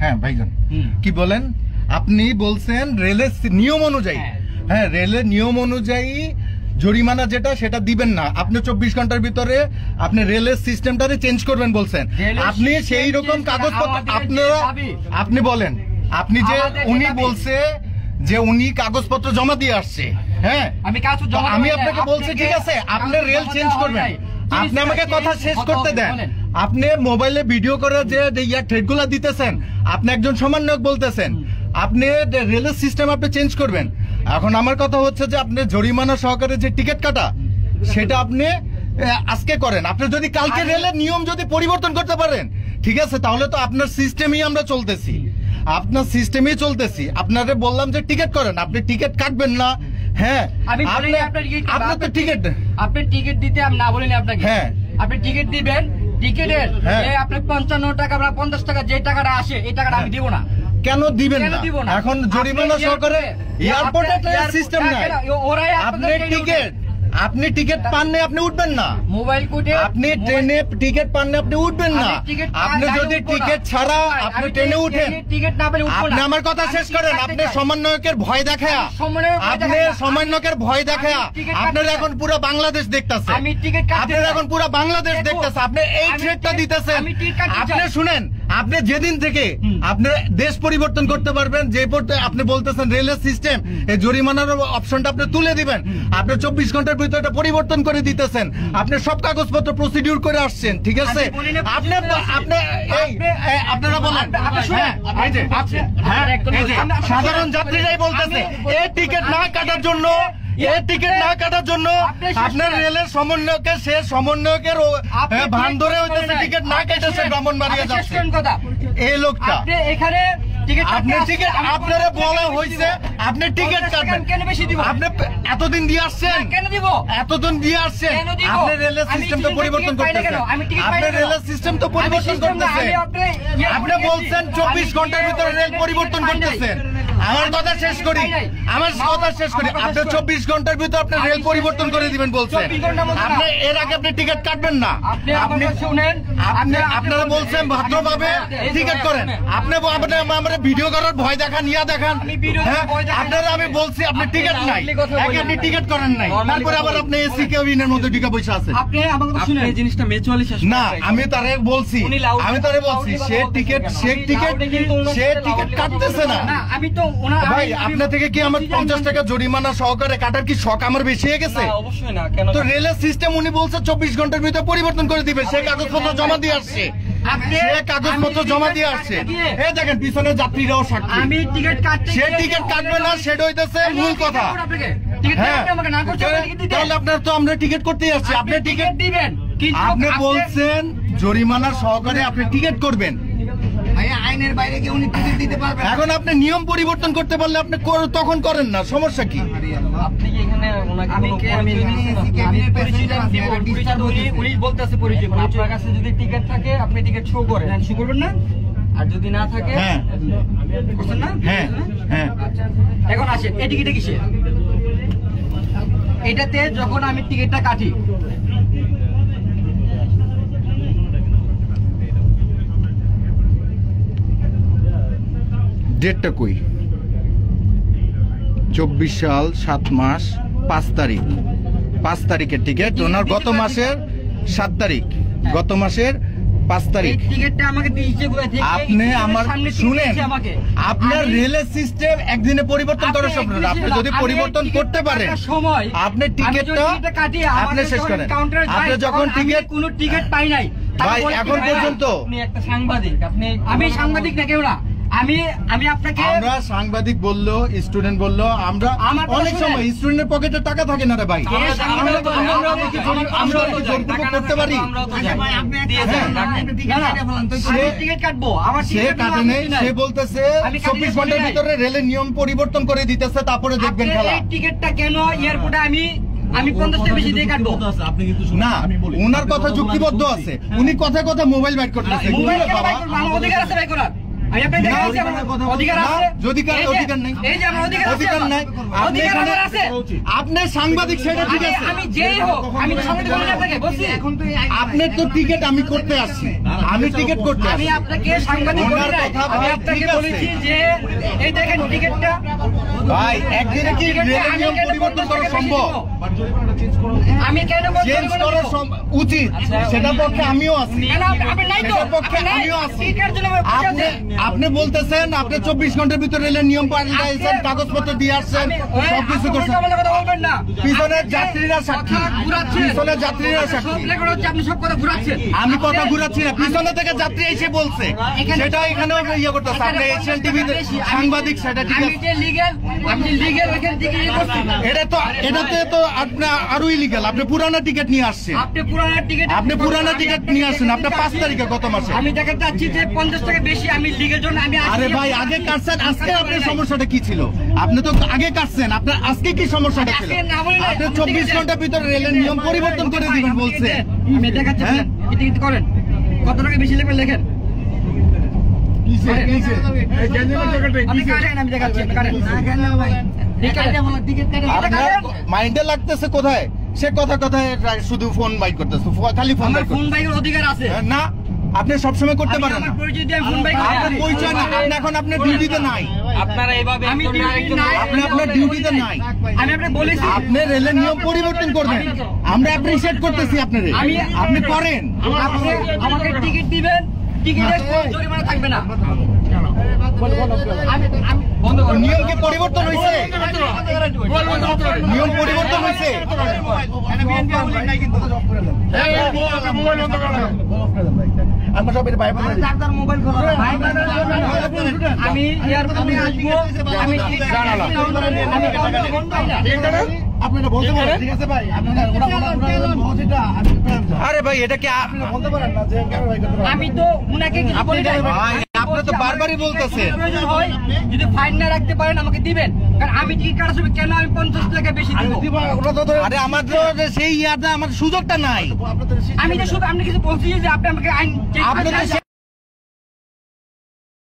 হ্যাঁ ভাইজান কি বলেন? আপনি বলছেন রেলের নিয়ম অনুযায়ী, হ্যাঁ রেলের নিয়ম অনুযায়ী জরিমানা যেটা সেটা দিবেন না, আপনি 24 ঘন্টার ভিতরে আপনি রেলের সিস্টেমটারে চেঞ্জ করবেন বলছেন। আপনি সেই রকম কাগজপত্র আপনারা আপনি বলেন, আপনি যে উনি বলছে যে উনি কাগজপত্র জমা দিয়ে আসছে, হ্যাঁ আমি আপনাকে বলছি ঠিক আছে আপনি রেল চেঞ্জ করবেন, আপনি আমাকে কথা শেষ করতে দেন। আপনি মোবাইলে ভিডিও করে যে থ্রেডগুলো দিতেছেন, আপনি একজন সমন্বয়ক বলতেছেন, আপনি রেলের সিস্টেম আপনি চেঞ্জ করবেন। এখন আমার কথা হচ্ছে যে আপনি জরিমানা সহকারে যে টিকিট কাটা সেটা আপনি আজকে করেন। আপনি যদি কালকে রেলের নিয়ম যদি পরিবর্তন করতে পারেন ঠিক আছে, তাহলে তো আপনার সিস্টেমই আমরা চলতেছি, আপনার সিস্টেমই চলতেছি। আপনারে বললাম যে টিকিট করেন, আপনি টিকিট কাটবেন না। হ্যাঁ আপনার তো টিকিট, আপনি টিকিট দিতে আমি না বলিনি আপনাকে, হ্যাঁ আপনি টিকিট দিবেন, টিকিটের আপনি 55 টাকা বা 50 টাকা যে টাকাটা আসে এই টাকাটা আমি দিব না। কেন দিবেন না? এখন জরিমানা সহকারে এয়ারপোর্টে ট্রেন সিস্টেম নাই, আপনি টিকিট পাননি আপনি উঠবেন না, মোবাইল কোডে আপনি ট্রেনে টিকিট পাননি আপনি উঠবেন না। আপনি যদি টিকিট ছাড়া আপনি ট্রেনে উঠেন, টিকিট না পেলে আপনি আমার কথা শেষ করেন। আপনি সমন্বয়কের ভয় দেখায়া, আপনি সমন্বয়কের ভয় দেখায়া আপনারা এখন পুরো বাংলাদেশ দেখতেছে, আপনারা এখন পুরো বাংলাদেশ দেখতেছে, আপনি এই থ্রেটটা দিতেছেন। আপনি শুনেন, আপনি যেদিন থেকে আপনি দেশ পরিবর্তন করতে পারবেন, যে আপনি বলতেছেন রেলের সিস্টেম এই জরিমানার অপশনটা আপনি তুলে দিবেন, আপনি 24 ঘন্টার ভিতরে এটা পরিবর্তন করে দিতেছেন, আপনি সব কাগজপত্র প্রসিডিউর করে আসছেন ঠিক আছে। আপনারা বলেন সাধারণ যাত্রীরাই বলতেছে এই টিকিট না কাটার জন্য, এই টিকিট না কাটার জন্য আপনার রেলের সমন্বয়কে সে সমন্বয়কের ভান ধরে হইতেছে টিকিট না কেটেছে ব্রাহ্মণবাড়িয়া যাচ্ছে এই লোকটা। এখানে আপনারা বলা হয়েছে আপনি টিকিট কাটবেন, আপনি এতদিন দিয়ে আসছেন, এতদিন দিয়ে আসছেন, আপনি রেলের সিস্টেম তো পরিবর্তন করতেছেন, আপনি রেলের সিস্টেম তো পরিবর্তন করতেছেন, আপনি বলছেন 24 ঘন্টার ভিতরে রেল পরিবর্তন করতেছেন। আমার কথা শেষ করি, আমার কথা শেষ করি। আপনি 24 ঘন্টার ভিতরে আপনি রেল পরিবর্তন করে দিবেন বলছেন, আপনি এর আগে আপনি টিকিট কাটবেন না। আপনি শুনেন, আপনারা বলছেন ভদ্রভাবে টিকিট করেন, আপনি আমরা ভিডিও করার ভয় দেখান, ইয়া দেখান, আপনারা আমি বলছি আপনি টিকিট নাই, আপনি টিকিট করেন নাই, তারপরে আবার আপনি এসি কেবিনের মধ্যে ঢুকে বসে আছেন। আপনি আমাকে শুনেন, এই জিনিসটা ম্যাচুয়ালি শেষ না, আমি তারে বলছি, সে টিকিট কাটতেছে না। আমি তো ভাই আপনার থেকে কি আমার 50 টাকা জরিমানা সহকারে কাটার কি শখ আমার বেশি হয়ে গেছে? অবশ্যই না। কেন? তো রেলের সিস্টেম উনি বলছে 24 ঘন্টার ভিতরে পরিবর্তন করে দিবে, সে কাগজপত্র জমা দিয়ে আসছে, সে কাগজপত্র জমা দিয়ে আসছে। এই দেখেন পিছনে যাত্রীরাও সাক্ষী। আমি টিকিট কাটতে, সে টিকিট কাটবে না সেটা হইতেছে মূল কথা। তাহলে আপনার তো আমরা টিকিট করতেই আসছি, আপনি টিকিট দিবেন, আপনি বলছেন জরিমানা সহকারে আপনি টিকিট করবেন, আইনের বাইরে কি উনি টিকিট দিতে পারবেন? এখন আপনি নিয়ম পরিবর্তন করতে পারলে আপনি তখন করেন না, সমস্যা কি? আপনি কি এখানে ওনাকে উনি বলতেছে পরিচয়, আপনার কাছে যদি টিকিট থাকে আপনি টিকিট শো করেন, শো করবেন না, আর যদি না থাকে বুঝছেন না? হ্যাঁ হ্যাঁ। এখন আসেন, এই টিকিটে কিসে? এটাতে যখন আমি টিকিটটা কাটি, ডেটটা কই? 24 সাল 7 মাস 5 তারিখ, 5 তারিখের টিকিট ওনার, গত মাসের 7 তারিখ, গত মাসের 5 তারিখ। টিকিটটা আমাকে দিয়েছে কোথা থেকে? আপনি আমার শুনেন, আপনার রেলের সিস্টেম একদিনে পরিবর্তন করা সম্ভব না। আপনি যদি পরিবর্তন করতে পারেন আপনি টিকিটটা আপনি শেষ করেন। আপনি যখন টিকিট, কোনো টিকিট পাই নাই ভাই এখন পর্যন্ত। আপনি একটা সাংবাদিক, আমি সাংবাদিক না, কেউ না, আমি আপনাকে, আমরা সাংবাদিক বললো, স্টুডেন্ট বললো, আমরা অনেক সময় স্টুডেন্টের পকেটে টাকা থাকে না রে ভাই, আমরা করতে পারি। সে কাটে নেই, সে বলতেছে 24 ঘন্টার ভিতরে রেলের নিয়ম পরিবর্তন করে দিতেছে, তারপরে দেখবেন খেলা। টিকিটটা কেন এয়ারপোর্টে আমি 50 টাকা বেশি দিয়ে কাটবো? না, ওনার কথা যুক্তিবদ্ধ আছে, উনি কথা মোবাইল বাইট করতেছে। অধিকার আছে ভাই করার, আমি আপনাকে দেখাচ্ছি আমার অধিকার আছে। যদি কারো এই যে- অধিকার নেই, এই যে আমার অধিকার আছে, অধিকার নাই, আপনি অধিকার এখানে আমার আছে। আপনি সাংবাদিক, সেটা ঠিক আছে। আমি যেই হোক, আমি তো সাংবাদিক বলি না আপনাকে, বলছি আপনার তো টিকিট আমি করতে আসছি, আমি টিকিট করতে আমি আসছি। আপনাকে সাংবাদিক বলি ওনার নাই, কথা আমি ভাই, আপনাকে ঠিক আছে। বলেছি যে এই দেখেন টিকিটটা ভাই একদিনে কি রেলের নিয়ম পরিবর্তন করা সম্ভব? আমি কেন চেঞ্জ করা উচিত, সেটার পক্ষে আমিও আছি। কেন আপনি নাই তো, সেটার পক্ষে আপনি নাই, আমিও আছি। টিকিটের জন্য আমার পয়সা আপনি আছে। আপনি বলতেছেন আপনি 24 ঘন্টার ভিতরে রেলের নিয়ম পাল্টাইছেন, কাগজপত্র দিয়ে আসছেন, সবকিছু করছেন। আপনি কথা বলবেন না। পিছনের যাত্রীরা সাক্ষী, কথা ঘুরাচ্ছেন। পিছনের যাত্রীরা সব সাক্ষী। রেকর্ড হচ্ছে, আপনি সব কথা ঘুরাচ্ছেন। আমি কথা ঘুরাচ্ছি না, পিছনে থেকে যাত্রী এসে বলছে, সেটা এখানেও ইয়ে করতেছে। আপনি এশিয়ান টিভিতে সাংবাদিক, সেটা ঠিক আমি আছে। যে লিগ্যাল, আমি লিগ্যাল এখান থেকে ইয়ে করছি। এটাতে তো আপনার আরো ইলিগাল। আপনি পুরানো টিকিট নিয়ে আসছেন, আপনি পুরানো টিকিট, আপনি পুরানো টিকিট নিয়ে আসছেন। আপনার 5 তারিখে গত মাসে। আমি দেখাতে চাচ্ছি যে 50 টাকা বেশি আমি লিগ্যাল জন্য আমি আসছি। আরে ভাই আগে কাটছেন, আজকে আপনার সমস্যাটা কি ছিল? আপনি তো আগে কাটছেন, আপনার আজকে কি সমস্যাটা ছিল? আজকে না বলে না, আপনি 24 ঘন্টার ভিতরে রেলের নিয়ম পরিবর্তন করে দিবেন বলছেন। আমি দেখাচ্ছি, হ্যাঁ? টিকিট করেন, কত টাকা বেশি লিখবেন লেখেন। আপনি কাটেন, আমি দেখাচ্ছি, আপনি কাটেন। আপনার মাইন্ডে লাগতেছে কোথায়? সে কথায় শুধু ফোন বাইক করতেছে, খালি ফোন আমার বাইক ফোন করতেছে। বাইকের অধিকার আছে। না, আপনি সবসময় করতে আমি পারেন না। আমার পরিচয় দিয়ে আমি ফোন বাইক আপনার পরিচয় না, আপনি এখন আপনার ডিউটিতে নাই। আপনারা এইভাবে আমি আপনি আপনার ডিউটিতে নাই। আমি আপনাকে বলেছি আপনি রেলের নিয়ম পরিবর্তন করবেন, আমরা অ্যাপ্রিশিয়েট করতেছি আপনারে, আপনি করেন। আপনি আমাকে টিকিট দিবেন, টিকিটের কোনো জরিমানা থাকবে না। আমি বন্ধ করুন। নিয়ম কি পরিবর্তন হয়েছে? নিয়ম পরিবর্তন হয়েছে? আমরা সব এটা বাইরে আমি এয়ারপোর্টে আসবো, আমি আপনারা বলতে পারেন, ঠিক আছে ভাই? আরে ভাই এটা কি বলতে পারেন না যে আমি তো উনাকে কিছু বলি নাই। ভাই, আপনি তো বারবারই বলতেছেন। প্রয়োজন হয় যদি ফাইন না রাখতে পারেন আমাকে দিবেন, কারণ আমি টিকিট কাটার সময় কেন আমি 50 টাকা বেশি দিব? আরে আমার তো সেই ইয়াটা, আমার সুযোগটা নাই। আমি যে শুধু আপনি কিছু বলছি যে আপনি আমাকে আইন আপনাদের